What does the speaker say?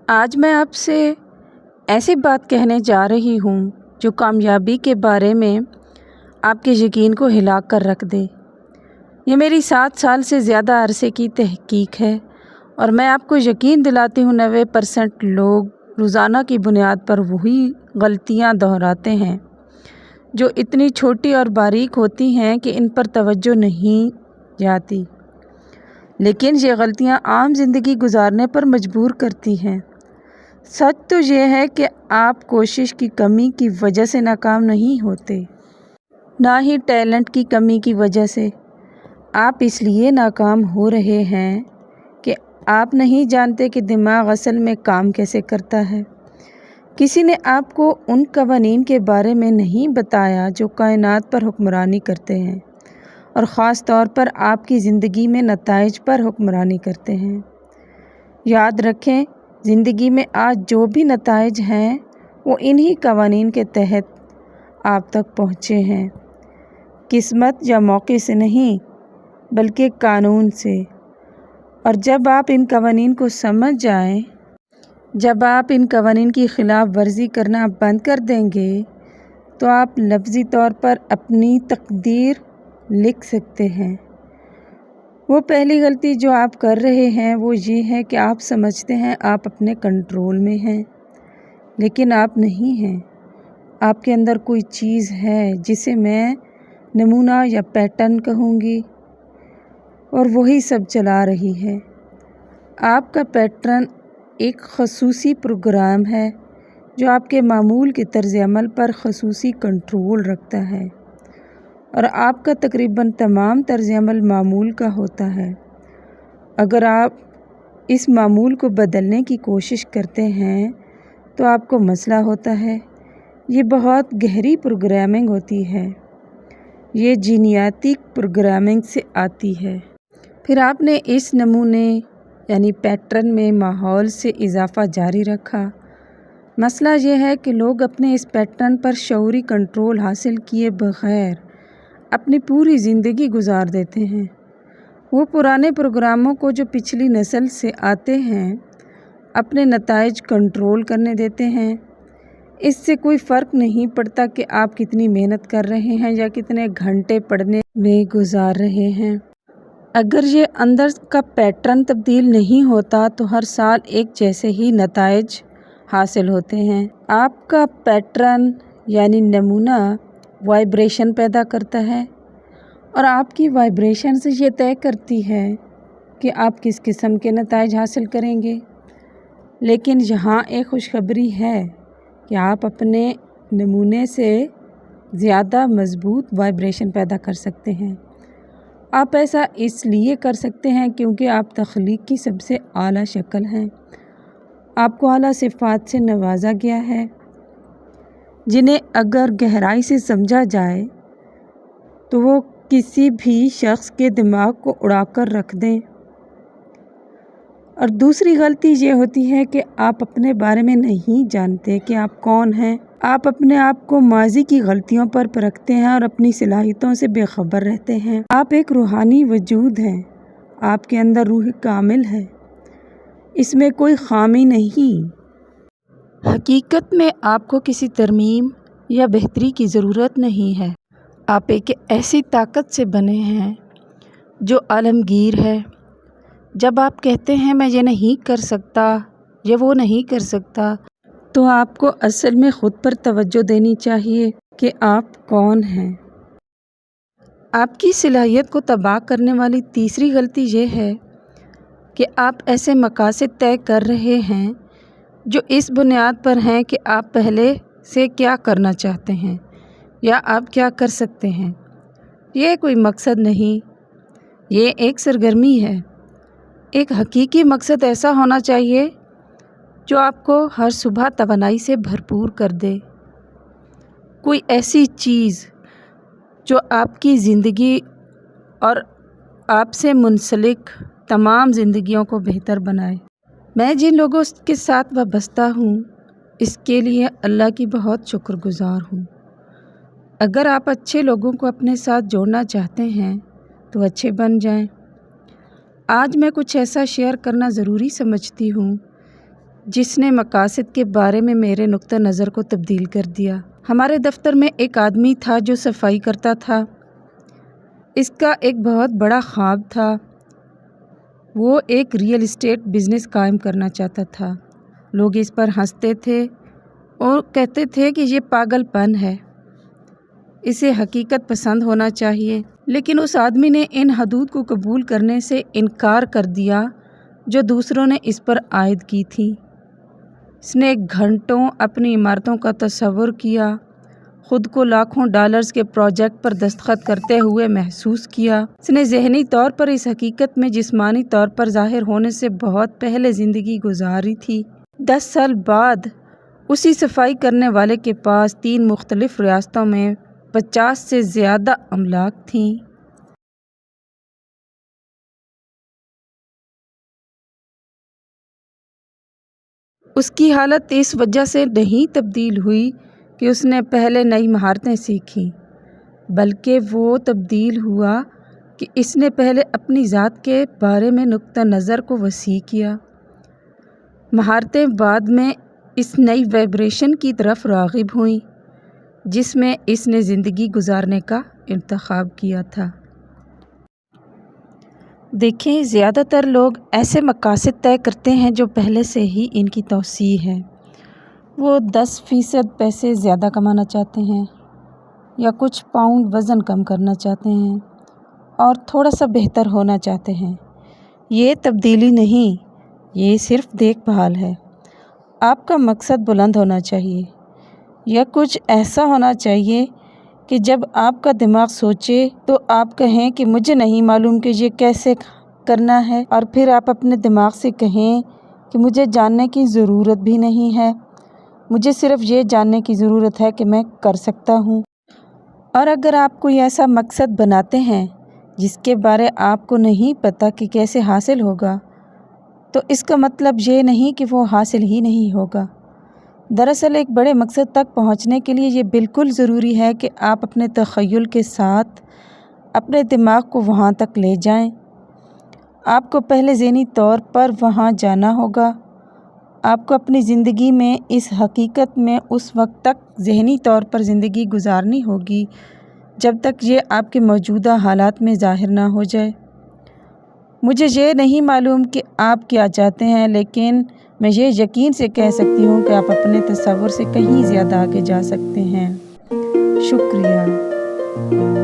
آج میں آپ سے ایسی بات کہنے جا رہی ہوں جو کامیابی کے بارے میں آپ کے یقین کو ہلا کر رکھ دے۔ یہ میری 7 سال سے زیادہ عرصے کی تحقیق ہے اور میں آپ کو یقین دلاتی ہوں 90% لوگ روزانہ کی بنیاد پر وہی غلطیاں دہراتے ہیں جو اتنی چھوٹی اور باریک ہوتی ہیں کہ ان پر توجہ نہیں جاتی، لیکن یہ غلطیاں عام زندگی گزارنے پر مجبور کرتی ہیں۔ سچ تو یہ ہے کہ آپ کوشش کی کمی کی وجہ سے ناکام نہیں ہوتے، نہ ہی ٹیلنٹ کی کمی کی وجہ سے۔ آپ اس لیے ناکام ہو رہے ہیں کہ آپ نہیں جانتے کہ دماغ اصل میں کام کیسے کرتا ہے۔ کسی نے آپ کو ان قوانین کے بارے میں نہیں بتایا جو کائنات پر حکمرانی کرتے ہیں اور خاص طور پر آپ کی زندگی میں نتائج پر حکمرانی کرتے ہیں۔ یاد رکھیں، زندگی میں آج جو بھی نتائج ہیں وہ انہی قوانین کے تحت آپ تک پہنچے ہیں، قسمت یا موقع سے نہیں بلکہ قانون سے۔ اور جب آپ ان قوانین کو سمجھ جائیں، جب آپ ان قوانین کی خلاف ورزی کرنا بند کر دیں گے تو آپ لفظی طور پر اپنی تقدیر لکھ سکتے ہیں۔ وہ پہلی غلطی جو آپ کر رہے ہیں وہ یہ ہے کہ آپ سمجھتے ہیں آپ اپنے کنٹرول میں ہیں، لیکن آپ نہیں ہیں۔ آپ کے اندر کوئی چیز ہے جسے میں نمونہ یا پیٹرن کہوں گی، اور وہی سب چلا رہی ہے۔ آپ کا پیٹرن ایک خصوصی پروگرام ہے جو آپ کے معمول کے طرز عمل پر خصوصی کنٹرول رکھتا ہے، اور آپ کا تقریباً تمام طرز عمل معمول کا ہوتا ہے۔ اگر آپ اس معمول کو بدلنے کی کوشش کرتے ہیں تو آپ کو مسئلہ ہوتا ہے۔ یہ بہت گہری پروگرامنگ ہوتی ہے، یہ جینیاتی پروگرامنگ سے آتی ہے۔ پھر آپ نے اس نمونے یعنی پیٹرن میں ماحول سے اضافہ جاری رکھا۔ مسئلہ یہ ہے کہ لوگ اپنے اس پیٹرن پر شعوری کنٹرول حاصل کیے بغیر اپنی پوری زندگی گزار دیتے ہیں۔ وہ پرانے پروگراموں کو جو پچھلی نسل سے آتے ہیں اپنے نتائج کنٹرول کرنے دیتے ہیں۔ اس سے کوئی فرق نہیں پڑتا کہ آپ کتنی محنت کر رہے ہیں یا کتنے گھنٹے پڑھنے میں گزار رہے ہیں۔ اگر یہ اندر کا پیٹرن تبدیل نہیں ہوتا تو ہر سال ایک جیسے ہی نتائج حاصل ہوتے ہیں۔ آپ کا پیٹرن یعنی نمونہ وائبریشن پیدا کرتا ہے، اور آپ کی وائبریشن سے یہ طے کرتی ہے کہ آپ کس قسم کے نتائج حاصل کریں گے۔ لیکن یہاں ایک خوشخبری ہے کہ آپ اپنے نمونے سے زیادہ مضبوط وائبریشن پیدا کر سکتے ہیں۔ آپ ایسا اس لیے کر سکتے ہیں کیونکہ آپ تخلیق کی سب سے اعلیٰ شکل ہیں۔ آپ کو اعلیٰ صفات سے نوازا گیا ہے جنہیں اگر گہرائی سے سمجھا جائے تو وہ کسی بھی شخص کے دماغ کو اڑا کر رکھ دیں۔ اور دوسری غلطی یہ ہوتی ہے کہ آپ اپنے بارے میں نہیں جانتے کہ آپ کون ہیں۔ آپ اپنے آپ کو ماضی کی غلطیوں پر پرکھتے ہیں اور اپنی صلاحیتوں سے بے خبر رہتے ہیں۔ آپ ایک روحانی وجود ہیں، آپ کے اندر روح کامل ہے، اس میں کوئی خامی نہیں۔ حقیقت میں آپ کو کسی ترمیم یا بہتری کی ضرورت نہیں ہے۔ آپ ایک ایسی طاقت سے بنے ہیں جو عالمگیر ہے۔ جب آپ کہتے ہیں میں یہ نہیں کر سکتا یا وہ نہیں کر سکتا تو آپ کو اصل میں خود پر توجہ دینی چاہیے کہ آپ کون ہیں۔ آپ کی صلاحیت کو تباہ کرنے والی تیسری غلطی یہ ہے کہ آپ ایسے مقاصد طے کر رہے ہیں جو اس بنیاد پر ہیں کہ آپ پہلے سے کیا کرنا چاہتے ہیں یا آپ کیا کر سکتے ہیں۔ یہ کوئی مقصد نہیں، یہ ایک سرگرمی ہے۔ ایک حقیقی مقصد ایسا ہونا چاہیے جو آپ کو ہر صبح توانائی سے بھرپور کر دے۔ کوئی ایسی چیز جو آپ کی زندگی اور آپ سے منسلک تمام زندگیوں کو بہتر بنائے۔ میں جن لوگوں کے ساتھ وابستہ ہوں اس کے لیے اللہ کی بہت شکر گزار ہوں۔ اگر آپ اچھے لوگوں کو اپنے ساتھ جوڑنا چاہتے ہیں تو اچھے بن جائیں۔ آج میں کچھ ایسا شیئر کرنا ضروری سمجھتی ہوں جس نے مقاصد کے بارے میں میرے نقطہ نظر کو تبدیل کر دیا۔ ہمارے دفتر میں ایک آدمی تھا جو صفائی کرتا تھا۔ اس کا ایک بہت بڑا خواب تھا۔ وہ ایک ریئل اسٹیٹ بزنس قائم کرنا چاہتا تھا۔ لوگ اس پر ہنستے تھے اور کہتے تھے کہ یہ پاگل پن ہے، اسے حقیقت پسند ہونا چاہیے۔ لیکن اس آدمی نے ان حدود کو قبول کرنے سے انکار کر دیا جو دوسروں نے اس پر عائد کی تھی۔ اس نے گھنٹوں اپنی عمارتوں کا تصور کیا، خود کو لاکھوں ڈالرز کے پروجیکٹ پر دستخط کرتے ہوئے محسوس کیا۔ اس نے ذہنی طور پر اس حقیقت میں جسمانی طور پر ظاہر ہونے سے بہت پہلے زندگی گزاری تھی۔ 10 سال بعد اسی صفائی کرنے والے کے پاس 3 مختلف ریاستوں میں 50 سے زیادہ املاک تھیں۔ اس کی حالت اس وجہ سے نہیں تبدیل ہوئی کہ اس نے پہلے نئی مہارتیں سیکھیں، بلکہ وہ تبدیل ہوا کہ اس نے پہلے اپنی ذات کے بارے میں نقطہ نظر کو وسیع کیا۔ مہارتیں بعد میں اس نئی وائبریشن کی طرف راغب ہوئیں جس میں اس نے زندگی گزارنے کا انتخاب کیا تھا۔ دیکھیں، زیادہ تر لوگ ایسے مقاصد طے کرتے ہیں جو پہلے سے ہی ان کی توسیع ہے۔ وہ 10% پیسے زیادہ کمانا چاہتے ہیں، یا کچھ پاؤنڈ وزن کم کرنا چاہتے ہیں، اور تھوڑا سا بہتر ہونا چاہتے ہیں۔ یہ تبدیلی نہیں، یہ صرف دیکھ بھال ہے۔ آپ کا مقصد بلند ہونا چاہیے، یا کچھ ایسا ہونا چاہیے کہ جب آپ کا دماغ سوچے تو آپ کہیں کہ مجھے نہیں معلوم کہ یہ کیسے کرنا ہے، اور پھر آپ اپنے دماغ سے کہیں کہ مجھے جاننے کی ضرورت بھی نہیں ہے، مجھے صرف یہ جاننے کی ضرورت ہے کہ میں کر سکتا ہوں۔ اور اگر آپ کوئی ایسا مقصد بناتے ہیں جس کے بارے آپ کو نہیں پتہ کہ کیسے حاصل ہوگا، تو اس کا مطلب یہ نہیں کہ وہ حاصل ہی نہیں ہوگا۔ دراصل ایک بڑے مقصد تک پہنچنے کے لیے یہ بالکل ضروری ہے کہ آپ اپنے تخیل کے ساتھ اپنے دماغ کو وہاں تک لے جائیں۔ آپ کو پہلے ذہنی طور پر وہاں جانا ہوگا۔ آپ کو اپنی زندگی میں اس حقیقت میں اس وقت تک ذہنی طور پر زندگی گزارنی ہوگی جب تک یہ آپ کے موجودہ حالات میں ظاہر نہ ہو جائے۔ مجھے یہ نہیں معلوم کہ آپ کیا چاہتے ہیں، لیکن میں یہ یقین سے کہہ سکتی ہوں کہ آپ اپنے تصور سے کہیں زیادہ آگے جا سکتے ہیں۔ شکریہ۔